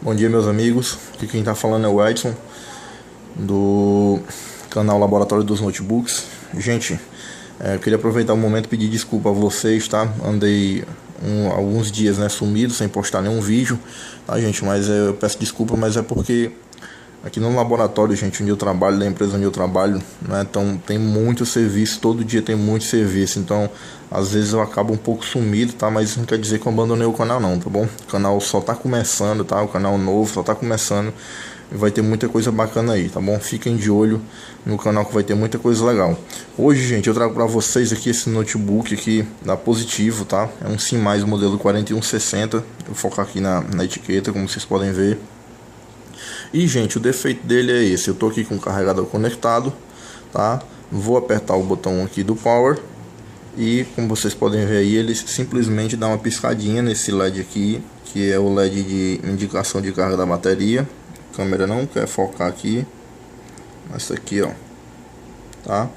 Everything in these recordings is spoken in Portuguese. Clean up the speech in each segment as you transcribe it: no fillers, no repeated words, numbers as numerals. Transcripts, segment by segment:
Bom dia, meus amigos. Aqui quem está falando é o Edson, do canal Laboratório dos Notebooks. Gente, eu queria aproveitar o momento e pedir desculpa a vocês, tá? Andei alguns dias, sumido, sem postar nenhum vídeo, tá, gente? Mas eu peço desculpa, mas é porque aqui no laboratório, gente, onde eu trabalho, da empresa onde eu trabalho, então tem muito serviço, todo dia tem muito serviço, então às vezes eu acabo um pouco sumido, tá? Mas isso não quer dizer que eu abandonei o canal não, tá bom? O canal só tá começando, tá? O canal novo só tá começando e vai ter muita coisa bacana aí, tá bom? Fiquem de olho no canal que vai ter muita coisa legal. Hoje, gente, eu trago pra vocês aqui esse notebook aqui da Positivo, tá? É um Sim+, modelo 4160, eu vou focar aqui na etiqueta, como vocês podem ver. E, gente, o defeito dele é esse. Eu tô aqui com o carregador conectado, tá? Vou apertar o botão aqui do power e, como vocês podem ver aí, ele simplesmente dá uma piscadinha nesse LED aqui, que é o LED de indicação de carga da bateria. A câmera não quer focar aqui, essa aqui, ó, tá?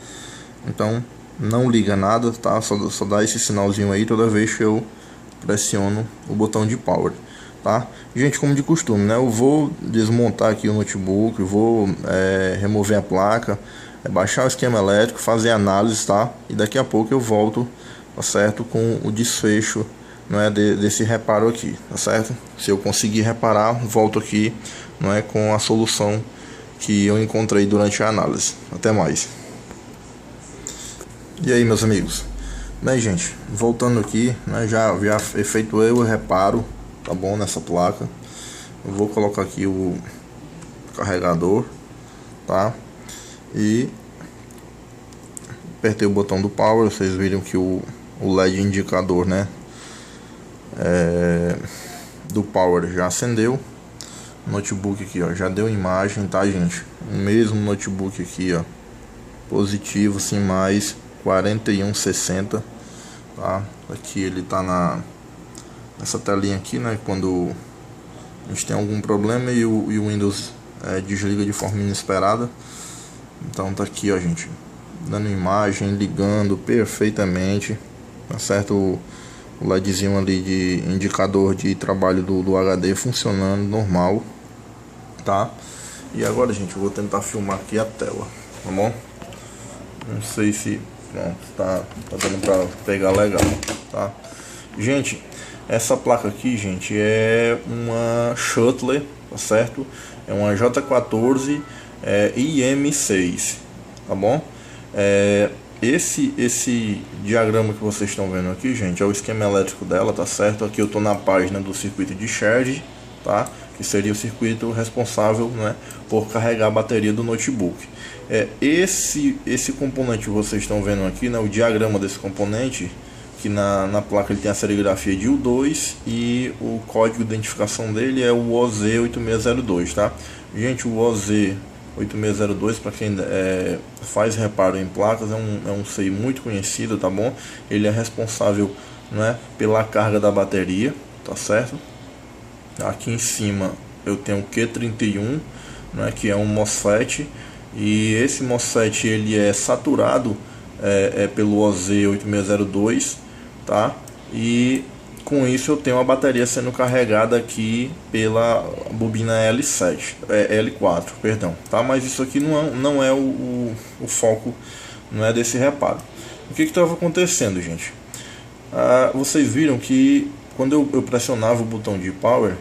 Então não liga nada, tá? Só dá esse sinalzinho aí toda vez que eu pressiono o botão de power, tá? Gente, como de costume, eu vou desmontar aqui o notebook, vou remover a placa, baixar o esquema elétrico, fazer análise, tá? E daqui a pouco eu volto, tá certo, com o desfecho, desse reparo aqui, tá certo? Se eu conseguir reparar, volto aqui, com a solução que eu encontrei durante a análise. Até mais. E aí, meus amigos, gente, voltando aqui, já efetuei o reparo, tá bom, nessa placa. Eu vou colocar aqui o carregador, tá? E apertei o botão do power. Vocês viram que o LED indicador, do power já acendeu. O notebook aqui, ó, já deu imagem, tá, gente? O mesmo notebook aqui, ó, Positivo, Sim+, 4160, tá? Aqui ele tá nessa telinha aqui, quando a gente tem algum problema e o Windows desliga de forma inesperada. Então tá aqui, ó, gente, dando imagem, ligando perfeitamente, tá certo? O LEDzinho ali de indicador de trabalho do HD funcionando normal, tá? E agora, gente, eu vou tentar filmar aqui a tela, tá bom? Não sei se pronto, tá dando pra pegar legal, tá? Gente, essa placa aqui, gente, é uma Shuttler, tá certo? É uma J14 IM6, tá bom? Esse diagrama que vocês estão vendo aqui, gente, é o esquema elétrico dela, tá certo? Aqui eu tô na página do circuito de charge, tá? Que seria o circuito responsável, por carregar a bateria do notebook. Esse componente que vocês estão vendo aqui, o diagrama desse componente, que na placa ele tem a serigrafia de U2 e o código de identificação dele é o OZ8602, tá? Gente, o OZ8602, para quem faz reparo em placas, é um SEI muito conhecido, tá bom? Ele é responsável, pela carga da bateria, tá certo? Aqui em cima eu tenho o Q31, que é um MOSFET, e esse MOSFET ele é saturado pelo OZ8602, tá? E com isso eu tenho a bateria sendo carregada aqui pela bobina L4, perdão, tá? Mas isso aqui não é o foco, desse reparo. O que estava acontecendo, gente? Vocês viram que quando eu pressionava o botão de power,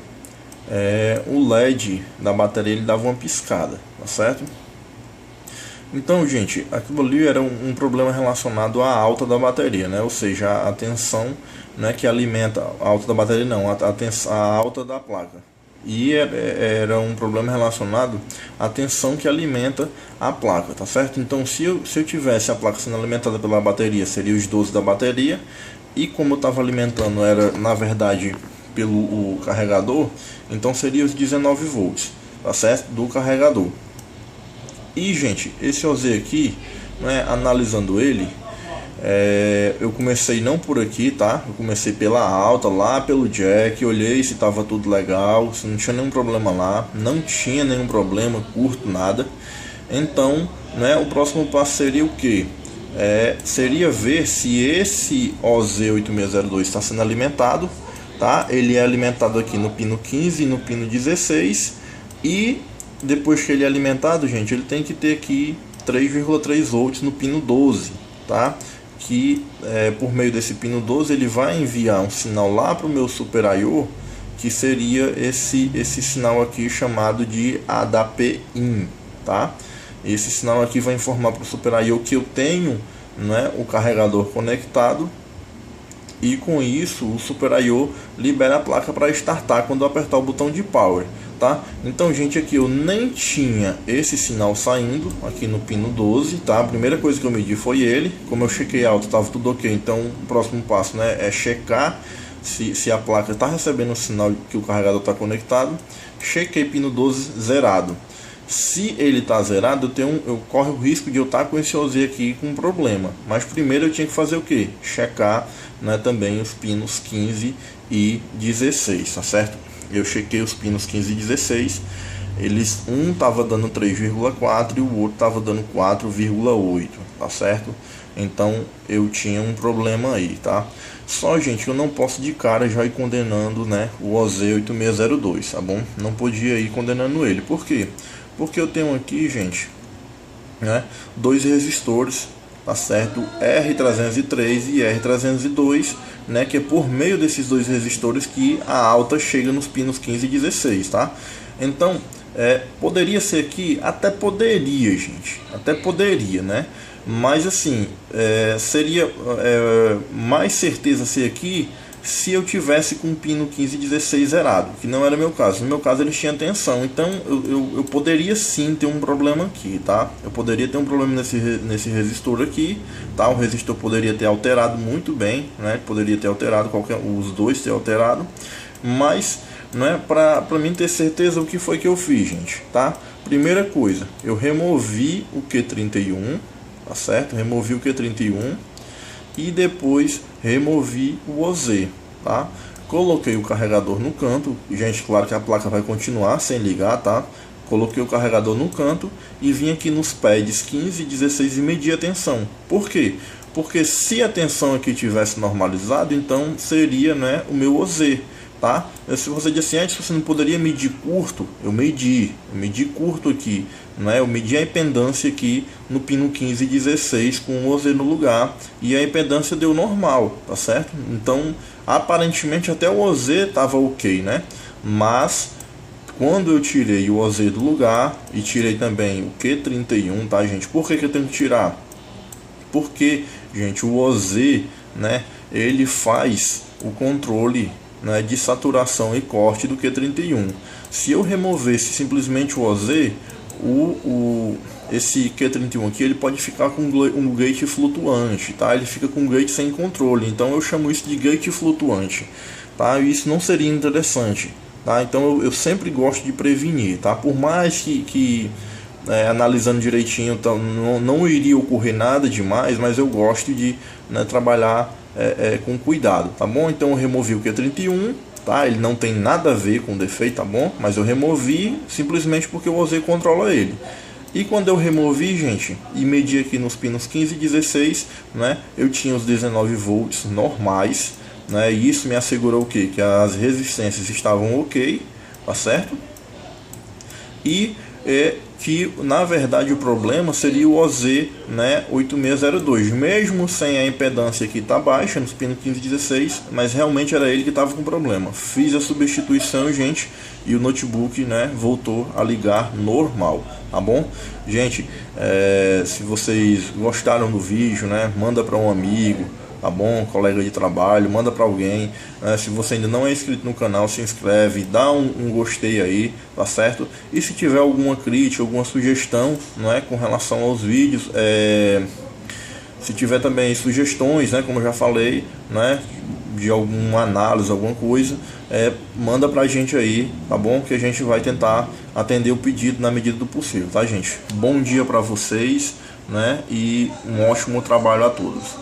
o LED da bateria ele dava uma piscada, tá certo? Então, gente, aquilo ali era um problema relacionado à alta da bateria, ou seja, a tensão, que alimenta a alta da bateria, não, a alta da placa. E era um problema relacionado à tensão que alimenta a placa, tá certo? Então, se eu tivesse a placa sendo alimentada pela bateria, seria os 12 da bateria, e como eu estava alimentando era, na verdade, pelo carregador, então seria os 19 volts, tá certo? Do carregador. E, gente, esse OZ aqui, analisando ele, eu comecei não por aqui, tá? Eu comecei pela alta, lá pelo jack, olhei se tava tudo legal, se não tinha nenhum problema lá, não tinha nenhum problema, curto, nada. Então, o próximo passo seria o que? Seria ver se esse OZ8602 está sendo alimentado, tá? Ele é alimentado aqui no pino 15 e no pino 16, e depois que ele é alimentado, gente, ele tem que ter aqui 3,3 volts no pino 12, tá? Que por meio desse pino 12 ele vai enviar um sinal lá para o meu Super I/O, que seria esse sinal aqui chamado de ADAPIN, tá? Esse sinal aqui vai informar para o Super I/O que eu tenho, né, o carregador conectado, e com isso o Super I/O libera a placa para startar quando eu apertar o botão de power, tá? Então, gente, aqui eu nem tinha esse sinal saindo aqui no pino 12, tá? A primeira coisa que eu medi foi ele. Como eu chequei alto, estava tudo ok, então o próximo passo, né, é checar se a placa está recebendo o sinal que o carregador está conectado. Chequei pino 12 zerado. Se ele está zerado, eu corro o risco de eu estar com esse OZ aqui com problema. Mas primeiro eu tinha que fazer o que? Checar, né, também os pinos 15 e 16, tá certo? Eu chequei os pinos 15 e 16. Um estava dando 3,4 e o outro estava dando 4,8, tá certo? Então eu tinha um problema aí, tá? Só, gente, eu não posso de cara já ir condenando, né, o OZ8602, tá bom? Não podia ir condenando ele. Por quê? Porque eu tenho aqui, gente, né, dois resistores, tá certo? R303 e R302, né, que é por meio desses dois resistores que a alta chega nos pinos 15 e 16, tá? Então, poderia ser aqui, até poderia, gente, até poderia, né? Mas assim, seria mais certeza ser aqui se eu tivesse com o pino 15 e 16 zerado, que não era meu caso. No meu caso eles tinham tensão, então eu poderia sim ter um problema aqui, tá? Eu poderia ter um problema nesse resistor aqui, tá? O resistor poderia ter alterado muito bem, né? Poderia ter alterado, os dois ter alterado, mas, né, para mim ter certeza, o que foi que eu fiz, gente, tá? Primeira coisa, eu removi o Q31, tá certo? Removi o Q31 e depois removi o OZ, tá? Coloquei o carregador no canto. Gente, claro que a placa vai continuar sem ligar, tá? Coloquei o carregador no canto e vim aqui nos pads 15 e 16 e medi a tensão. Por quê? Porque se a tensão aqui tivesse normalizado, então seria, né, o meu OZ, tá? Se você disse antes, você não poderia medir curto, eu medi curto aqui, né? Eu medi a impedância aqui no pino 15 e 16 com o OZ no lugar, e a impedância deu normal, tá certo? Então, aparentemente até o OZ estava ok, né? Mas quando eu tirei o OZ do lugar e tirei também o Q31, tá, gente? Por que eu tenho que tirar? Porque, gente, o OZ, né, ele faz o controle, né, de saturação e corte do Q31. Se eu removesse simplesmente o OZ, esse Q31 aqui, ele pode ficar com um gate flutuante, tá? Ele fica com um gate sem controle, então eu chamo isso de gate flutuante, tá? E isso não seria interessante, tá? Então eu sempre gosto de prevenir, tá? Por mais que analisando direitinho, então, não iria ocorrer nada demais, mas eu gosto de, né, trabalhar com cuidado, tá bom? Então eu removi o Q31, tá? Ele não tem nada a ver com defeito, tá bom? Mas eu removi simplesmente porque o OZ controla ele. E quando eu removi, gente, e medi aqui nos pinos 15 e 16, né, eu tinha os 19 volts normais, né? E isso me assegurou o quê? Que as resistências estavam ok, tá certo? E que na verdade o problema seria o OZ, né, 8602, mesmo sem a impedância aqui tá baixa nos pinos 15 e 16, mas realmente era ele que estava com problema. Fiz a substituição, gente, e o notebook, né, voltou a ligar normal, tá bom? Gente, se vocês gostaram do vídeo, né, manda para um amigo, tá bom? Colega de trabalho, manda para alguém, né? Se você ainda não é inscrito no canal, se inscreve, dá um gostei aí, tá certo? E se tiver alguma crítica, alguma sugestão, não é, com relação aos vídeos, se tiver também sugestões, né, como eu já falei, né, de alguma análise, alguma coisa, manda pra gente aí, tá bom? Que a gente vai tentar atender o pedido na medida do possível, tá, gente? Bom dia para vocês, né? E um ótimo trabalho a todos.